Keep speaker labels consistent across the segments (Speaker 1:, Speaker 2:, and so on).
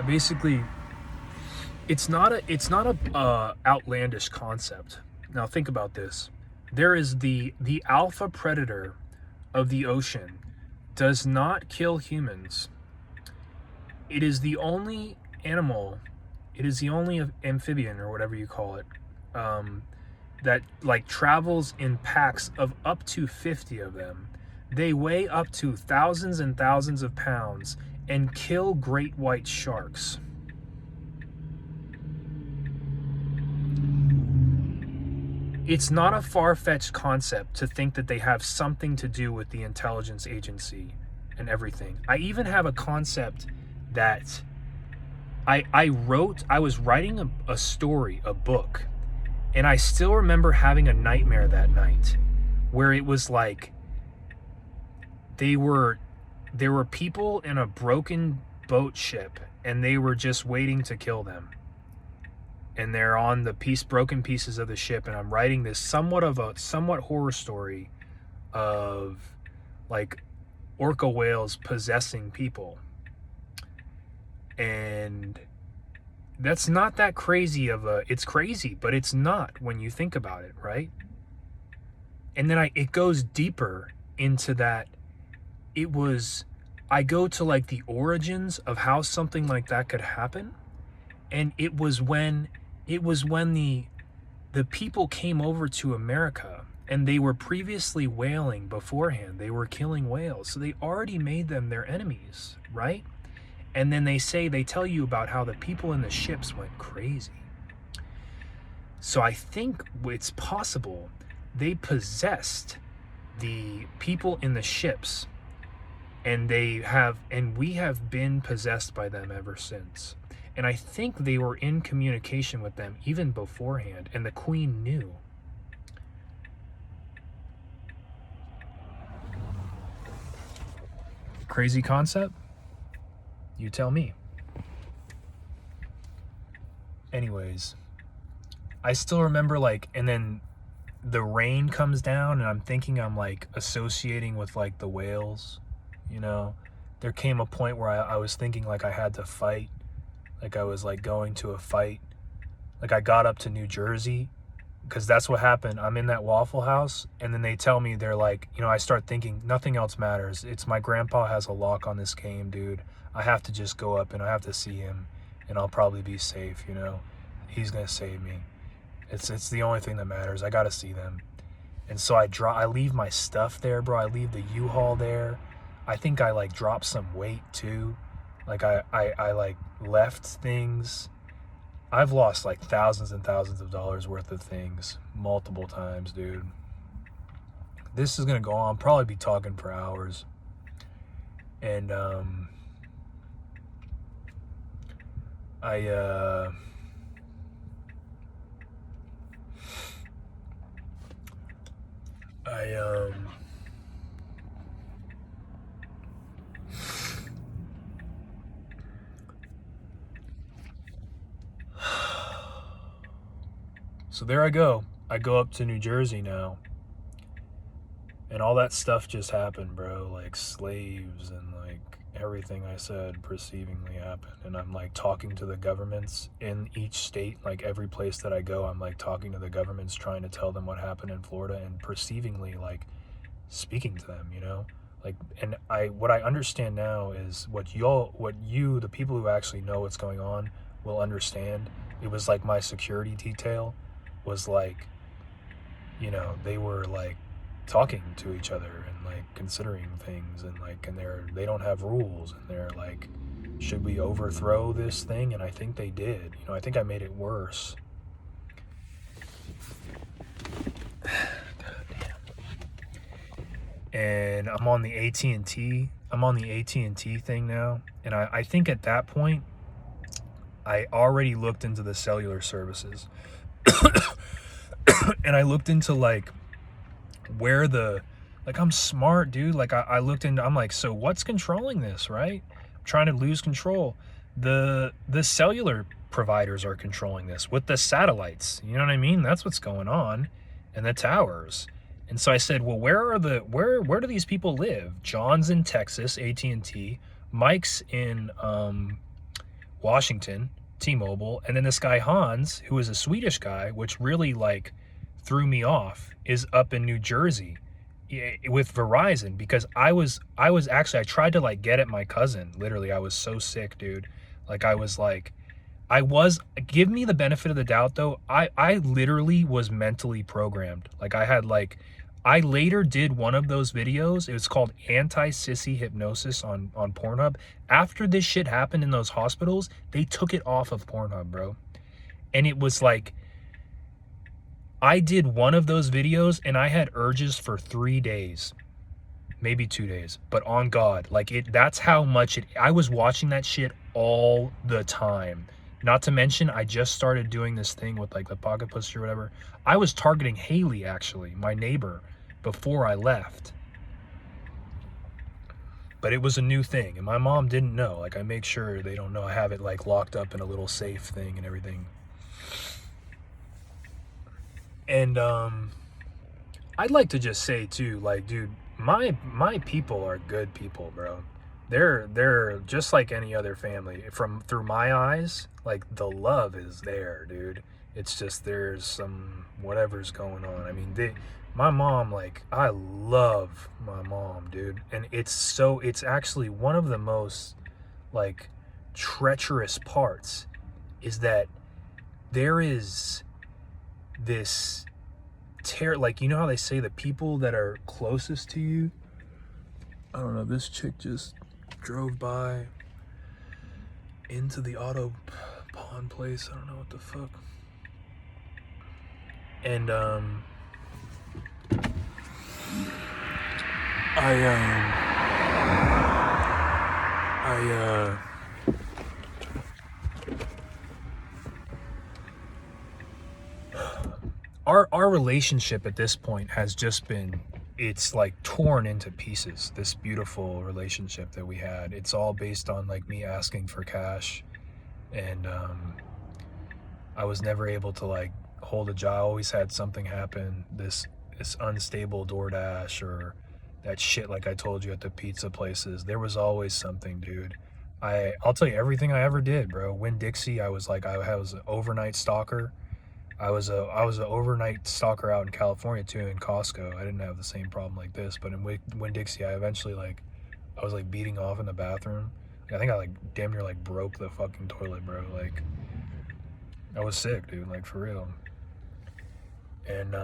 Speaker 1: basically, it's not a outlandish concept. Now think about this. There is the alpha predator of the ocean does not kill humans. It is the only animal, it is the only amphibian or whatever you call it, that like travels in packs of up to 50 of them. They weigh up to thousands and thousands of pounds and kill great white sharks. It's not a far-fetched concept to think that they have something to do with the intelligence agency and everything. I even have a concept that I was writing a story, a book, and I still remember having a nightmare that night where it was like there were people in a broken boat ship and they were just waiting to kill them. And they're on the broken pieces of the ship, and I'm writing this somewhat horror story of like orca whales possessing people. And that's not that crazy it's crazy, but it's not when you think about it, right? And then it goes deeper into that. I go to like the origins of how something like that could happen. And it was when the people came over to America, and they were previously whaling beforehand. They were killing whales. So they already made them their enemies, right? And then they tell you about how the people in the ships went crazy. So I think it's possible they possessed the people in the ships, and we have been possessed by them ever since. And I think they were in communication with them even beforehand, and the Queen knew. Crazy concept? You tell me. Anyways, I still remember and then the rain comes down, and I'm thinking I'm like associating with like the whales, you know? There came a point where I was thinking like I had to fight. Like I was like going to a fight. Like I got up to New Jersey, because that's what happened. I'm in that Waffle House, and then they tell me, they're like, I start thinking nothing else matters. It's my grandpa has a lock on this game, dude. I have to just go up and I have to see him, and I'll probably be safe, He's gonna save me. It's the only thing that matters. I gotta see them. And so I leave my stuff there, bro. I leave the U-Haul there. I think I like dropped some weight too. Like I like left things. I've lost like thousands and thousands of dollars worth of things multiple times, dude. This is gonna go on, probably be talking for hours. And so there I go. I go up to New Jersey now. And all that stuff just happened, bro. Like slaves and like everything I said perceivingly happened. And I'm like talking to the governments in each state. Like every place that I go, I'm like talking to the governments, trying to tell them what happened in Florida, and perceivingly like speaking to them, Like, and what I understand now is what the people who actually know what's going on will understand. It was like my security detail was like, they were like talking to each other and like considering things, and like, and they don't have rules, and they're like, should we overthrow this thing? And I think they did. I think I made it worse. And I'm on the AT&T thing now, and I think at that point I already looked into the cellular services. And I looked into like where I'm smart, dude. Like I looked into, I'm like, so what's controlling this, right? I'm trying to lose control. The cellular providers are controlling this with the satellites. You know what I mean? That's what's going on. And the towers. And so I said, well, where do these people live? John's in Texas, AT&T. Mike's in Washington, T-Mobile, and then this guy Hans, who is a Swedish guy, which really like threw me off, is up in New Jersey with Verizon, because I was actually, I tried to like get at my cousin. Literally, I was so sick, dude. Like I was, give me the benefit of the doubt though. I literally was mentally programmed. Like I later did one of those videos. It was called Anti-Sissy Hypnosis on Pornhub. After this shit happened in those hospitals, they took it off of Pornhub, bro. And it was like, I did one of those videos and I had urges for 3 days, maybe 2 days, but on God, like that's how much I was watching that shit all the time. Not to mention, I just started doing this thing with like the pocket pussy or whatever. I was targeting Haley, actually, my neighbor, before I left. But it was a new thing, and my mom didn't know. Like, I make sure they don't know. I have it like locked up in a little safe thing and everything. And I'd like to just say too, like, dude, my people are good people, bro. They're just like any other family. Through my eyes, like the love is there, dude. It's just there's some whatever's going on. I mean, my mom, like, I love my mom, dude. And it's actually one of the most like treacherous parts is that there is this like, you know how they say the people that are closest to you, I don't know, this chick just drove by into the auto pawn place. I don't know what the fuck. And our relationship at this point has just been, it's like torn into pieces. This beautiful relationship that we had, it's all based on like me asking for cash, and I was never able to like hold a job. I always had something happen, this unstable DoorDash or that shit like I told you at the pizza places. There was always something, dude. I'll tell you everything I ever did, bro. Winn-Dixie, I was an overnight stalker. I was an overnight stalker out in California too, in Costco. I didn't have the same problem like this, but in Winn-Dixie, I eventually I was like beating off in the bathroom. I think I like damn near like broke the fucking toilet, bro. Like, I was sick, dude, like for real. And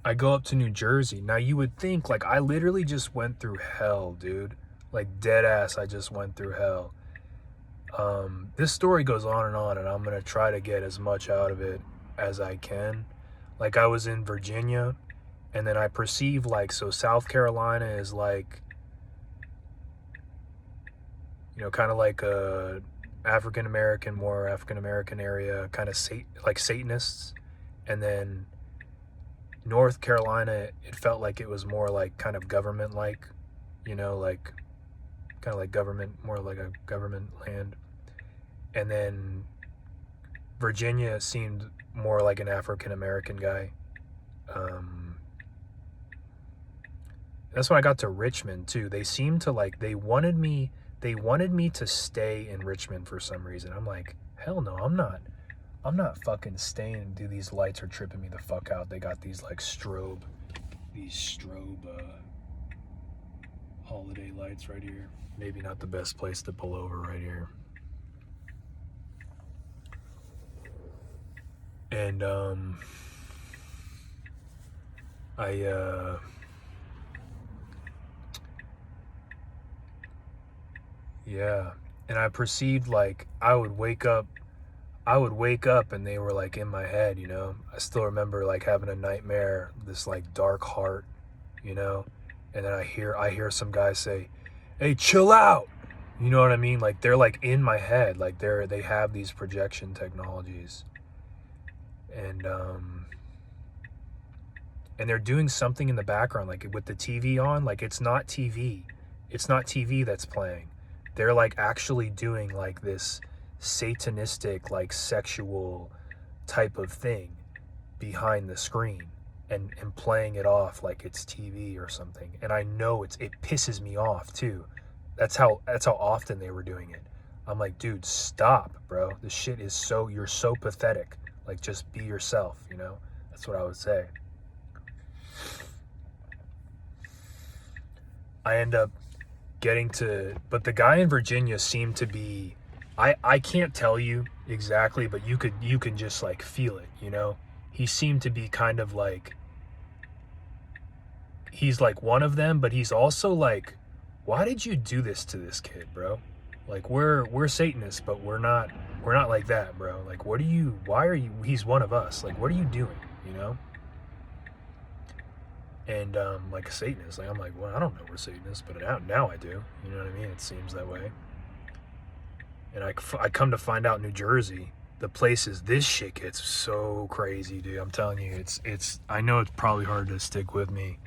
Speaker 1: I go up to New Jersey. Now you would think, like, I literally just went through hell, dude. Like, dead ass, I just went through hell. This story goes on, and I'm gonna try to get as much out of it as I can. Like, I was in Virginia, and then I perceive, like, so South Carolina is like, you know, kind of like a more African American area, kind of like Satanists. And then North Carolina, it felt like it was more like kind of government like, you know, like kind of like government, more like a government land. And then Virginia seemed more like an African American guy. That's when I got to Richmond too. They seemed to like, they wanted me to stay in Richmond for some reason. I'm like, hell no, I'm not fucking staying. Dude, these lights are tripping me the fuck out. They got these like strobe holiday lights right here. Maybe not the best place to pull over right here. And yeah, and I perceived like I would wake up and they were like in my head, you know. I still remember like having a nightmare, this like dark heart, you know. And then I hear some guy say, "Hey, chill out." You know what I mean? Like they're like in my head, like they have these projection technologies. And they're doing something in the background, like with the TV on, like it's not TV that's playing. They're like actually doing like this satanistic, like sexual type of thing behind the screen, and playing it off like it's TV or something. And I know it pisses me off too. That's how often they were doing it. I'm like, dude, stop, bro. This shit is you're so pathetic. Like, just be yourself, you know? That's what I would say. I end up but the guy in Virginia seemed to be, I can't tell you exactly, but you can just like feel it, you know? He seemed to be kind of like, he's like one of them, but he's also like, why did you do this to this kid, bro? Like, we're Satanists, but we're not like that, bro. Like, why are you, he's one of us. Like, what are you doing, you know? And like a Satanist, like, I'm like, well, I don't know we're Satanists, but now I do. You know what I mean? It seems that way. And I come to find out New Jersey, the places this shit gets so crazy, dude. I'm telling you, it's I know it's probably hard to stick with me,